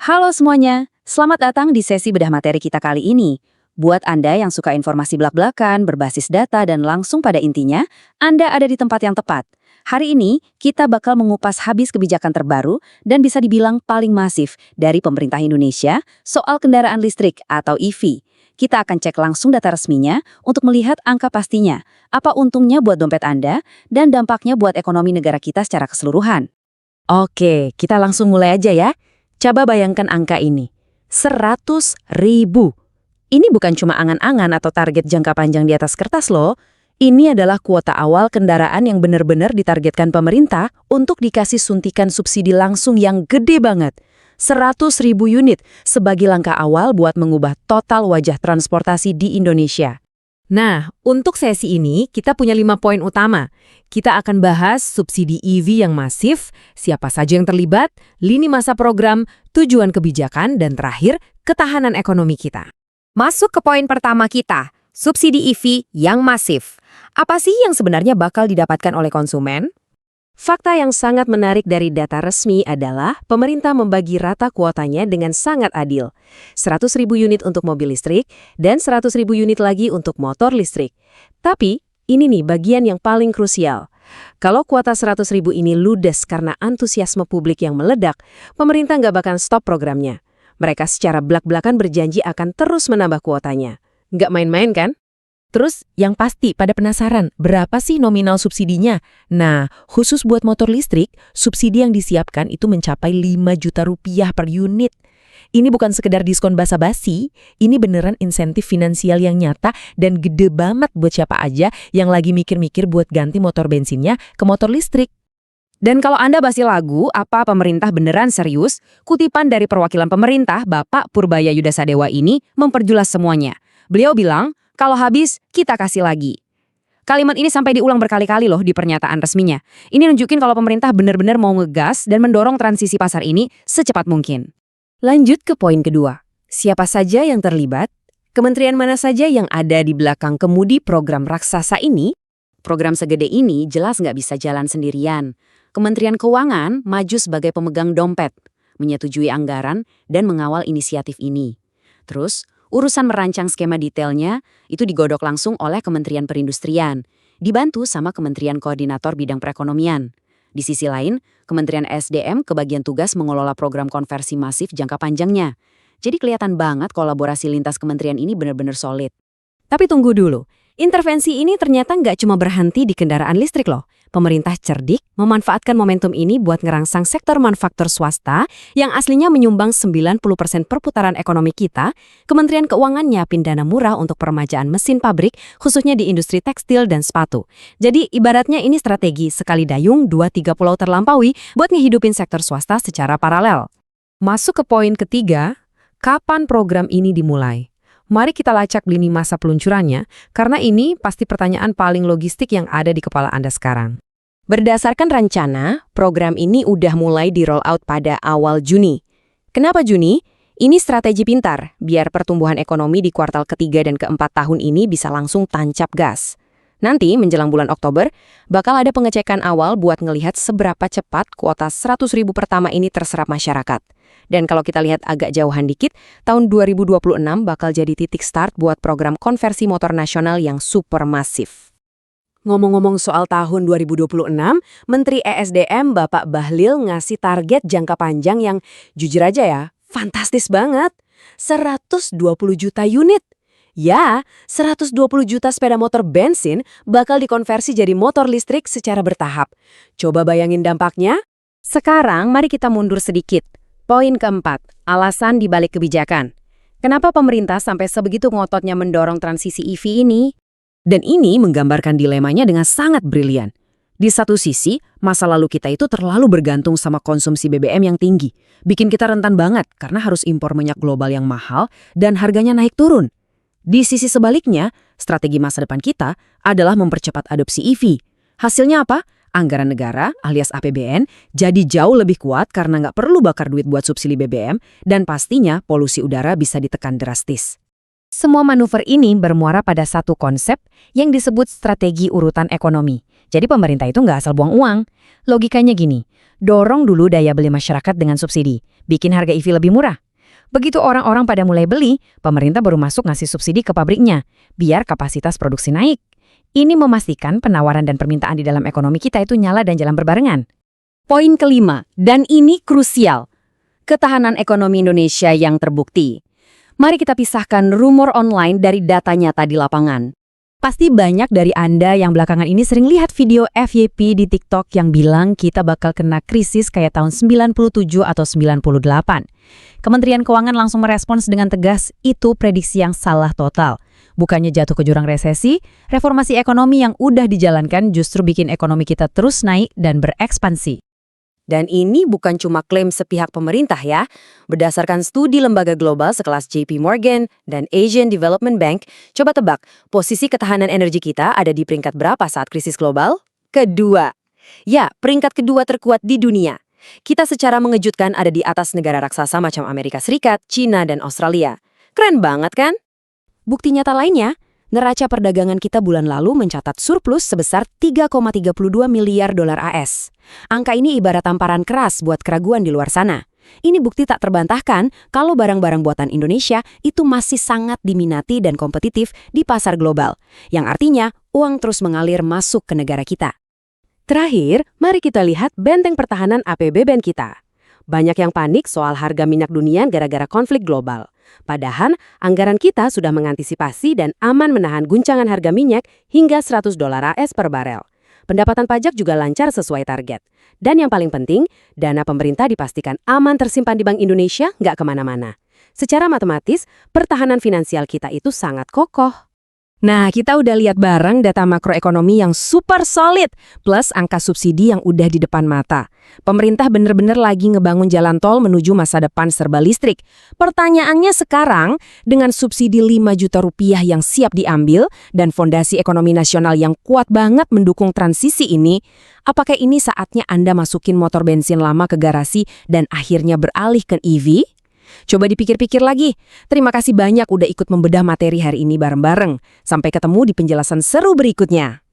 Halo semuanya, selamat datang di sesi bedah materi kita kali ini. Buat Anda yang suka informasi blak-blakan, berbasis data, dan langsung pada intinya, Anda ada di tempat yang tepat. Hari ini, kita bakal mengupas habis kebijakan terbaru dan bisa dibilang paling masif dari pemerintah Indonesia soal kendaraan listrik atau EV. Kita akan cek langsung data resminya untuk melihat angka pastinya, apa untungnya buat dompet Anda, dan dampaknya buat ekonomi negara kita secara keseluruhan. Oke, kita langsung mulai aja ya. Coba bayangkan angka ini. 100.000. Ini bukan cuma angan-angan atau target jangka panjang di atas kertas loh. Ini adalah kuota awal kendaraan yang benar-benar ditargetkan pemerintah untuk dikasih suntikan subsidi langsung yang gede banget. 100.000 unit sebagai langkah awal buat mengubah total wajah transportasi di Indonesia. Nah, untuk sesi ini kita punya 5 poin utama. Kita akan bahas subsidi EV yang masif, siapa saja yang terlibat, lini masa program, tujuan kebijakan, dan terakhir, ketahanan ekonomi kita. Masuk ke poin pertama kita, subsidi EV yang masif. Apa sih yang sebenarnya bakal didapatkan oleh konsumen? Fakta yang sangat menarik dari data resmi adalah pemerintah membagi rata kuotanya dengan sangat adil. 100.000 unit untuk mobil listrik dan 100.000 unit lagi untuk motor listrik. Tapi, ini nih bagian yang paling krusial. Kalau kuota 100.000 ini ludes karena antusiasme publik yang meledak, pemerintah nggak bakal stop programnya. Mereka secara blak-blakan berjanji akan terus menambah kuotanya. Nggak main-main kan? Terus, yang pasti pada penasaran, berapa sih nominal subsidinya? Nah, khusus buat motor listrik, subsidi yang disiapkan itu mencapai 5 juta rupiah per unit. Ini bukan sekedar diskon basa-basi, ini beneran insentif finansial yang nyata dan gede banget buat siapa aja yang lagi mikir-mikir buat ganti motor bensinnya ke motor listrik. Dan kalau Anda basi lagu, apa pemerintah beneran serius? Kutipan dari perwakilan pemerintah, Bapak Purbaya Yudasadewa ini memperjelas semuanya. Beliau bilang, kalau habis, kita kasih lagi. Kalimat ini sampai diulang berkali-kali loh di pernyataan resminya. Ini nunjukin kalau pemerintah benar-benar mau ngegas dan mendorong transisi pasar ini secepat mungkin. Lanjut ke poin kedua. Siapa saja yang terlibat? Kementerian mana saja yang ada di belakang kemudi program raksasa ini? Program segede ini jelas nggak bisa jalan sendirian. Kementerian Keuangan maju sebagai pemegang dompet, menyetujui anggaran, dan mengawal inisiatif ini. Terus, urusan merancang skema detailnya itu digodok langsung oleh Kementerian Perindustrian, dibantu sama Kementerian Koordinator Bidang Perekonomian. Di sisi lain, Kementerian SDM kebagian tugas mengelola program konversi masif jangka panjangnya. Jadi kelihatan banget kolaborasi lintas kementerian ini benar-benar solid. Tapi tunggu dulu, intervensi ini ternyata nggak cuma berhenti di kendaraan listrik loh. Pemerintah cerdik memanfaatkan momentum ini buat ngerangsang sektor manufaktur swasta yang aslinya menyumbang 90% perputaran ekonomi kita. Kementerian Keuangan nyiapin dana murah untuk peremajaan mesin pabrik, khususnya di industri tekstil dan sepatu. Jadi ibaratnya ini strategi sekali dayung 2-3 pulau terlampaui buat ngehidupin sektor swasta secara paralel. Masuk ke poin ketiga, kapan program ini dimulai? Mari kita lacak lini masa peluncurannya, karena ini pasti pertanyaan paling logistik yang ada di kepala Anda sekarang. Berdasarkan rencana, program ini udah mulai di-roll out pada awal Juni. Kenapa Juni? Ini strategi pintar, biar pertumbuhan ekonomi di kuartal ketiga dan keempat tahun ini bisa langsung tancap gas. Nanti, menjelang bulan Oktober, bakal ada pengecekan awal buat ngelihat seberapa cepat kuota 100.000 pertama ini terserap masyarakat. Dan kalau kita lihat agak jauhan dikit, tahun 2026 bakal jadi titik start buat program konversi motor nasional yang super masif. Ngomong-ngomong soal tahun 2026, Menteri ESDM Bapak Bahlil ngasih target jangka panjang yang jujur aja ya, fantastis banget. 120 juta unit. Ya, 120 juta sepeda motor bensin bakal dikonversi jadi motor listrik secara bertahap. Coba bayangin dampaknya. Sekarang mari kita mundur sedikit. Poin keempat, alasan dibalik kebijakan. Kenapa pemerintah sampai sebegitu ngototnya mendorong transisi EV ini? Dan ini menggambarkan dilemanya dengan sangat brilian. Di satu sisi, masa lalu kita itu terlalu bergantung sama konsumsi BBM yang tinggi. Bikin kita rentan banget karena harus impor minyak global yang mahal dan harganya naik turun. Di sisi sebaliknya, strategi masa depan kita adalah mempercepat adopsi EV. Hasilnya apa? Anggaran negara alias APBN jadi jauh lebih kuat karena nggak perlu bakar duit buat subsidi BBM dan pastinya polusi udara bisa ditekan drastis. Semua manuver ini bermuara pada satu konsep yang disebut strategi urutan ekonomi. Jadi pemerintah itu nggak asal buang uang. Logikanya gini, dorong dulu daya beli masyarakat dengan subsidi, bikin harga EV lebih murah. Begitu orang-orang pada mulai beli, pemerintah baru masuk ngasih subsidi ke pabriknya, biar kapasitas produksi naik. Ini memastikan penawaran dan permintaan di dalam ekonomi kita itu nyala dan jalan berbarengan. Poin kelima, dan ini krusial. Ketahanan ekonomi Indonesia yang terbukti. Mari kita pisahkan rumor online dari data nyata di lapangan. Pasti banyak dari Anda yang belakangan ini sering lihat video FYP di TikTok yang bilang kita bakal kena krisis kayak tahun 97 atau 98. Kementerian Keuangan langsung merespons dengan tegas, itu prediksi yang salah total. Bukannya jatuh ke jurang resesi, reformasi ekonomi yang udah dijalankan justru bikin ekonomi kita terus naik dan berekspansi. Dan ini bukan cuma klaim sepihak pemerintah ya. Berdasarkan studi lembaga global sekelas JP Morgan dan Asian Development Bank, coba tebak, posisi ketahanan energi kita ada di peringkat berapa saat krisis global? Kedua. Ya, peringkat kedua terkuat di dunia. Kita secara mengejutkan ada di atas negara raksasa macam Amerika Serikat, China, dan Australia. Keren banget kan? Bukti nyata lainnya, neraca perdagangan kita bulan lalu mencatat surplus sebesar 3,32 miliar dolar AS. Angka ini ibarat tamparan keras buat keraguan di luar sana. Ini bukti tak terbantahkan kalau barang-barang buatan Indonesia itu masih sangat diminati dan kompetitif di pasar global, yang artinya uang terus mengalir masuk ke negara kita. Terakhir, mari kita lihat benteng pertahanan APBN kita. Banyak yang panik soal harga minyak dunia gara-gara konflik global. Padahal, anggaran kita sudah mengantisipasi dan aman menahan guncangan harga minyak hingga $100 AS per barel. Pendapatan pajak juga lancar sesuai target. Dan yang paling penting, dana pemerintah dipastikan aman tersimpan di Bank Indonesia nggak kemana-mana. Secara matematis, pertahanan finansial kita itu sangat kokoh. Nah, kita udah lihat bareng data makroekonomi yang super solid, plus angka subsidi yang udah di depan mata. Pemerintah bener-bener lagi ngebangun jalan tol menuju masa depan serba listrik. Pertanyaannya sekarang, dengan subsidi 5 juta rupiah yang siap diambil dan fondasi ekonomi nasional yang kuat banget mendukung transisi ini, apakah ini saatnya Anda masukin motor bensin lama ke garasi dan akhirnya beralih ke EV? Coba dipikir-pikir lagi. Terima kasih banyak udah ikut membedah materi hari ini bareng-bareng. Sampai ketemu di penjelasan seru berikutnya.